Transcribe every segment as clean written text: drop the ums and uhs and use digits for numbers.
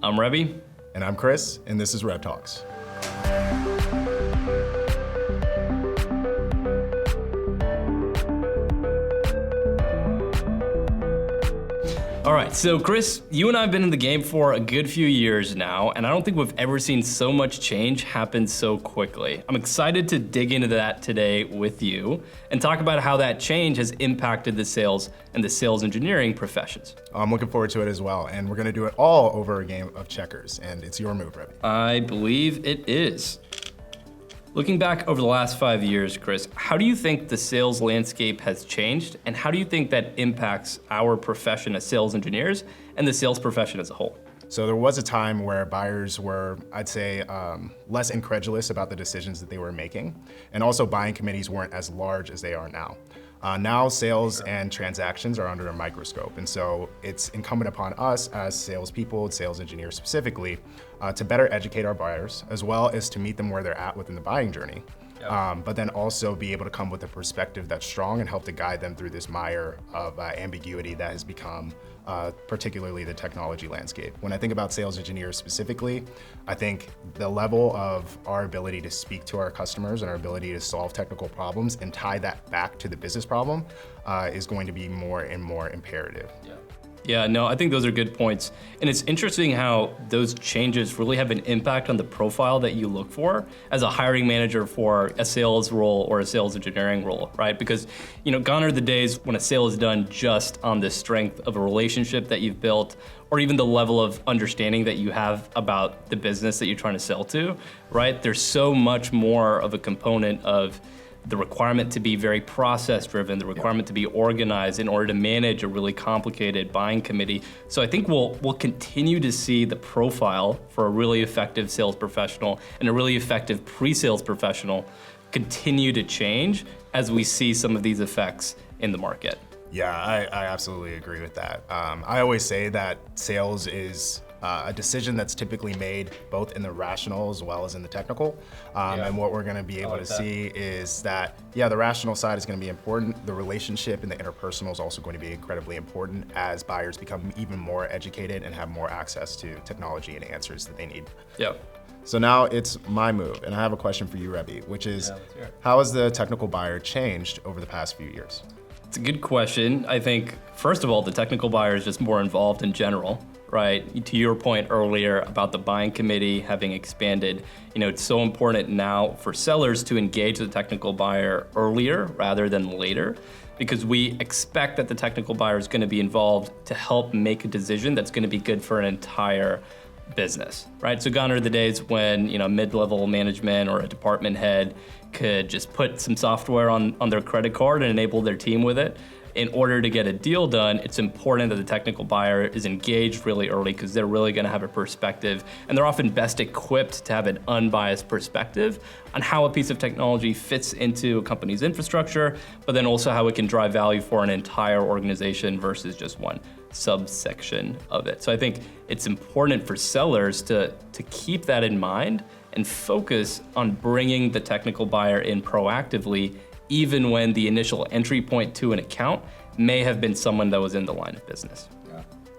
I'm Rebby. And I'm Chris, and this is RevTalks. All right, so Chris, you and I have been in the game for a good few years now, and I don't think we've ever seen so much change happen so quickly. I'm excited to dig into that today with you and talk about how that change has impacted the sales and the sales engineering professions. I'm looking forward to it as well, and we're gonna do it all over a game of checkers, and it's your move, Rebby. I believe it is. Looking back over the last 5 years, Chris, how do you think the sales landscape has changed, and how do you think that impacts our profession as sales engineers and the sales profession as a whole? So there was a time where buyers were, I'd say, less incredulous about the decisions that they were making, and also buying committees weren't as large as they are now. Now sales and transactions are under a microscope, and so it's incumbent upon us as salespeople, sales engineers specifically, to better educate our buyers, as well as to meet them where they're at within the buying journey. But then also be able to come with a perspective that's strong and help to guide them through this mire of ambiguity that has become particularly the technology landscape. When I think about sales engineers specifically, I think the level of our ability to speak to our customers and our ability to solve technical problems and tie that back to the business problem is going to be more and more imperative. Yeah, no, I think those are good points. And it's interesting how those changes really have an impact on the profile that you look for as a hiring manager for a sales role or a sales engineering role, right? Because, gone are the days when a sale is done just on the strength of a relationship that you've built, or even the level of understanding that you have about the business that you're trying to sell to, right? There's so much more of a component of the requirement to be very process-driven, the requirement to be organized in order to manage a really complicated buying committee. So I think we'll continue to see the profile for a really effective sales professional and a really effective pre-sales professional continue to change as we see some of these effects in the market. Yeah, I absolutely agree with that. I always say that sales is a decision that's typically made both in the rational as well as in the technical. And what we're gonna be able to see is that, the rational side is gonna be important. The relationship and the interpersonal is also going to be incredibly important as buyers become even more educated and have more access to technology and answers that they need. Yeah. So now it's my move, and I have a question for you, Rebby, which is, how has the technical buyer changed over the past few years? It's a good question. I think, first of all, the technical buyer is just more involved in general, right? To your point earlier about the buying committee having expanded, it's so important now for sellers to engage the technical buyer earlier rather than later, because we expect that the technical buyer is going to be involved to help make a decision that's going to be good for an entire business, right? So gone are the days when, mid-level management or a department head could just put some software on their credit card and enable their team with it. In order to get a deal done, it's important that the technical buyer is engaged really early because they're really gonna have a perspective, and they're often best equipped to have an unbiased perspective on how a piece of technology fits into a company's infrastructure, but then also how it can drive value for an entire organization versus just one subsection of it. So I think it's important for sellers to keep that in mind and focus on bringing the technical buyer in proactively, even when the initial entry point to an account may have been someone that was in the line of business.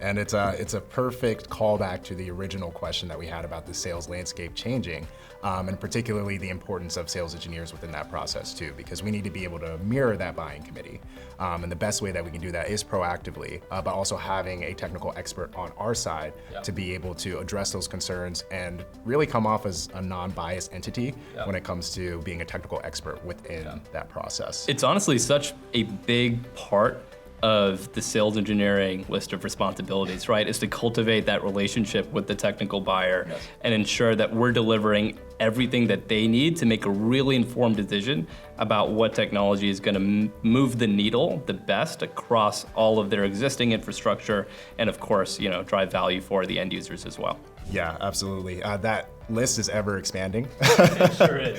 And it's a perfect callback to the original question that we had about the sales landscape changing, and particularly the importance of sales engineers within that process too, because we need to be able to mirror that buying committee. And the best way that we can do that is proactively, but also having a technical expert on our side to be able to address those concerns and really come off as a non-biased entity when it comes to being a technical expert within that process. It's honestly such a big part of the sales engineering list of responsibilities, right? Is to cultivate that relationship with the technical buyer and ensure that we're delivering everything that they need to make a really informed decision about what technology is gonna move the needle the best across all of their existing infrastructure, and of course, drive value for the end users as well. Yeah, absolutely. That list is ever expanding. It sure is.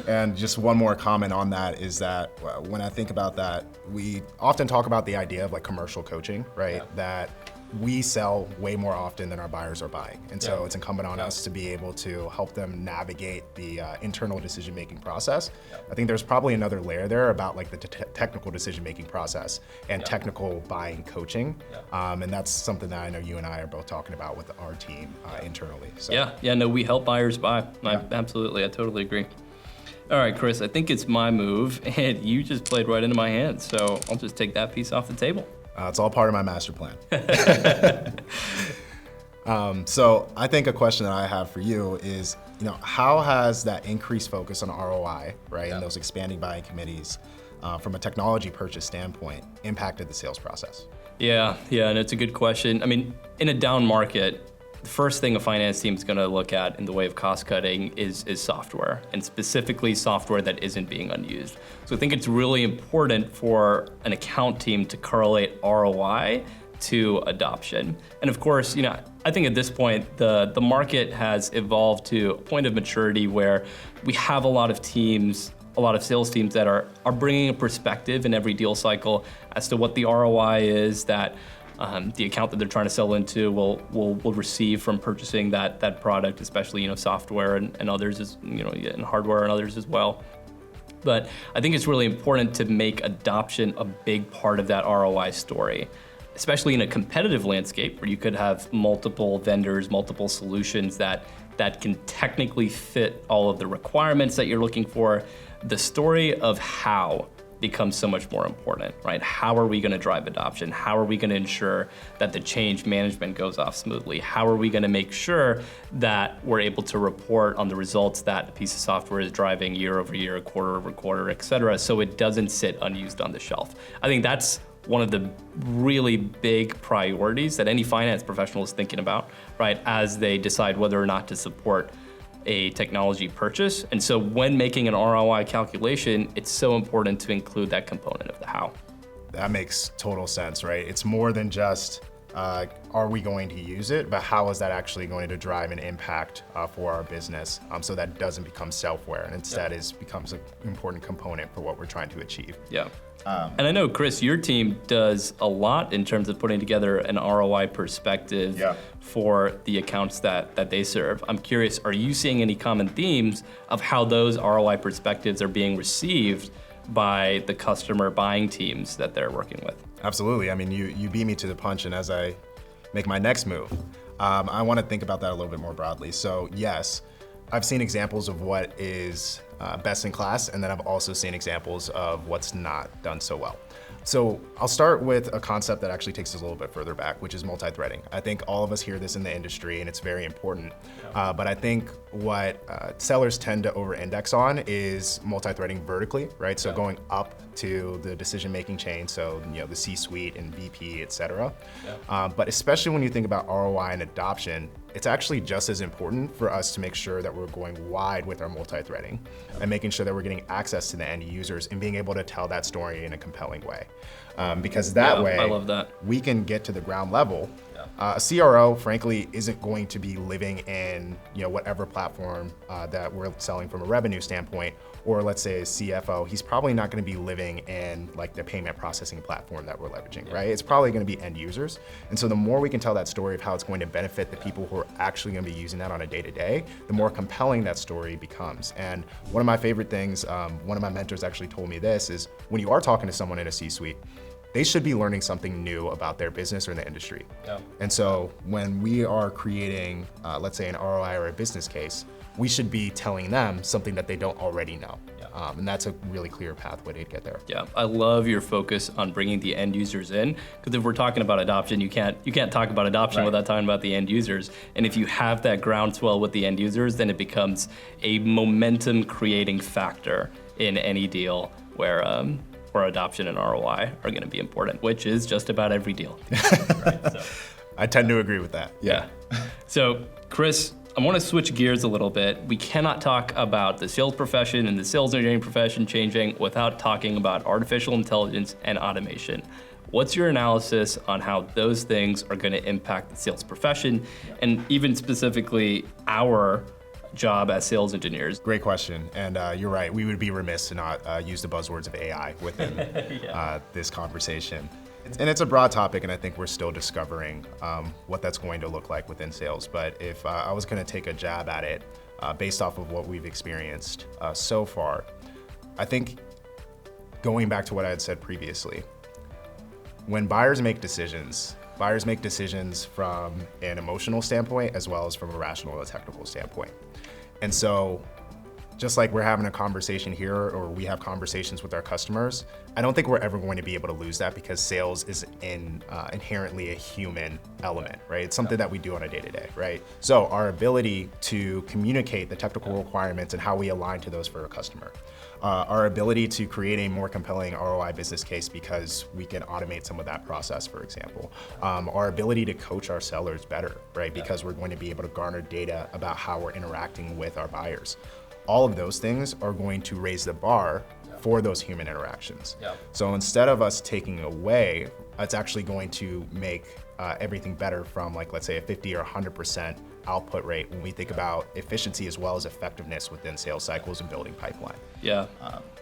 And just one more comment on that is that when I think about that, we often talk about the idea of like commercial coaching, right? That we sell way more often than our buyers are buying. And so it's incumbent on us to be able to help them navigate the internal decision-making process. I think there's probably another layer there about like the technical decision-making process and technical buying coaching. And that's something that I know you and I are both talking about with our team internally. So. No, we help buyers buy. Absolutely, I totally agree. All right, Chris, I think it's my move, and you just played right into my hands, so I'll just take that piece off the table. It's all part of my master plan. So I think a question that I have for you is, how has that increased focus on ROI, right, and those expanding buying committees from a technology purchase standpoint impacted the sales process? Yeah, and it's a good question. I mean, in a down market, the first thing a finance team is going to look at in the way of cost cutting is software, and specifically software that isn't being unused. So I think it's really important for an account team to correlate ROI to adoption. And of course, I think at this point, the market has evolved to a point of maturity where we have a lot of teams, a lot of sales teams that are bringing a perspective in every deal cycle as to what the ROI is that the account that they're trying to sell into will receive from purchasing that product, especially software and others, and hardware and others as well. But I think it's really important to make adoption a big part of that ROI story, especially in a competitive landscape where you could have multiple vendors, multiple solutions that can technically fit all of the requirements that you're looking for. The story of how becomes so much more important, right? How are we going to drive adoption? How are we going to ensure that the change management goes off smoothly? How are we going to make sure that we're able to report on the results that a piece of software is driving year over year, quarter over quarter, et cetera, so it doesn't sit unused on the shelf? I think that's one of the really big priorities that any finance professional is thinking about, right, as they decide whether or not to support a technology purchase. And so when making an ROI calculation, it's so important to include that component of the how. That makes total sense, right? It's more than just, are we going to use it, but how is that actually going to drive an impact for our business so that doesn't become self-aware and instead becomes an important component for what we're trying to achieve. Yeah. And I know, Chris, your team does a lot in terms of putting together an ROI perspective for the accounts that they serve. I'm curious, are you seeing any common themes of how those ROI perspectives are being received by the customer buying teams that they're working with? Absolutely. I mean, you beat me to the punch, and as I make my next move, I want to think about that a little bit more broadly. So yes, I've seen examples of what is best in class, and then I've also seen examples of what's not done so well. So I'll start with a concept that actually takes us a little bit further back, which is multithreading. I think all of us hear this in the industry, and it's very important. But I think what sellers tend to over-index on is multithreading vertically, right? So going up to the decision-making chain, so the C-suite and VP, et cetera. But especially when you think about ROI and adoption, it's actually just as important for us to make sure that we're going wide with our multi-threading and making sure that we're getting access to the end users and being able to tell that story in a compelling way. Because that way, I love that. We can get to the ground level. A CRO, frankly, isn't going to be living in whatever platform that we're selling from a revenue standpoint, or let's say a CFO, he's probably not going to be living in like the payment processing platform that we're leveraging, right? It's probably going to be end users. And so the more we can tell that story of how it's going to benefit the people who are actually going to be using that on a day-to-day, the more compelling that story becomes. And one of my favorite things, one of my mentors actually told me this, is when you are talking to someone in a C-suite, they should be learning something new about their business or the industry. And so when we are creating, let's say an ROI or a business case, we should be telling them something that they don't already know. And that's a really clear pathway to get there. Yeah, I love your focus on bringing the end users in, because if we're talking about adoption, you can't talk about adoption without talking about the end users. And if you have that groundswell with the end users, then it becomes a momentum creating factor in any deal where adoption and ROI are going to be important, which is just about every deal. I tend to agree with that. Yeah. So, Chris, I want to switch gears a little bit. We cannot talk about the sales profession and the sales engineering profession changing without talking about artificial intelligence and automation. What's your analysis on how those things are going to impact the sales profession, and even specifically our job as sales engineers? Great question, and you're right. We would be remiss to not use the buzzwords of AI within this conversation. And it's a broad topic, and I think we're still discovering what that's going to look like within sales. But if I was going to take a jab at it based off of what we've experienced so far, I think going back to what I had said previously, when buyers make decisions from an emotional standpoint as well as from a rational and technical standpoint. And so just like we're having a conversation here, or we have conversations with our customers, I don't think we're ever going to be able to lose that, because sales is inherently a human element, right? It's something that we do on a day-to-day, right? So our ability to communicate the technical requirements and how we align to those for a customer. Our ability to create a more compelling ROI business case because we can automate some of that process, for example. Our ability to coach our sellers better, right? Because we're going to be able to garner data about how we're interacting with our buyers. All of those things are going to raise the bar for those human interactions. So instead of us taking away, it's actually going to make everything better from, like, let's say a 50 or 100% output rate when we think about efficiency as well as effectiveness within sales cycles and building pipeline. Yeah,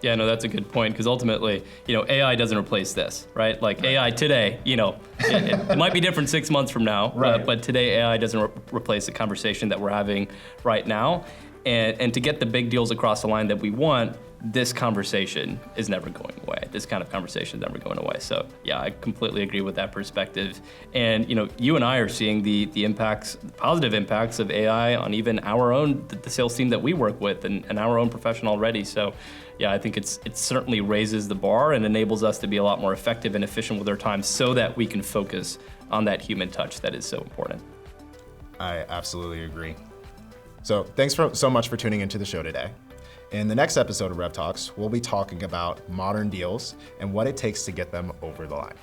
no, that's a good point, because ultimately, AI doesn't replace this, right? Like AI today, it might be different 6 months from now, but today AI doesn't replace the conversation that we're having right now. And to get the big deals across the line that we want, this conversation is never going away. This kind of conversation is never going away. So yeah, I completely agree with that perspective. And you and I are seeing the impacts, the positive impacts of AI on even our own, the sales team that we work with, and our own profession already. So yeah, I think it certainly raises the bar and enables us to be a lot more effective and efficient with our time, so that we can focus on that human touch that is so important. I absolutely agree. So thanks so much for tuning into the show today. In the next episode of RevTalks, we'll be talking about modern deals and what it takes to get them over the line.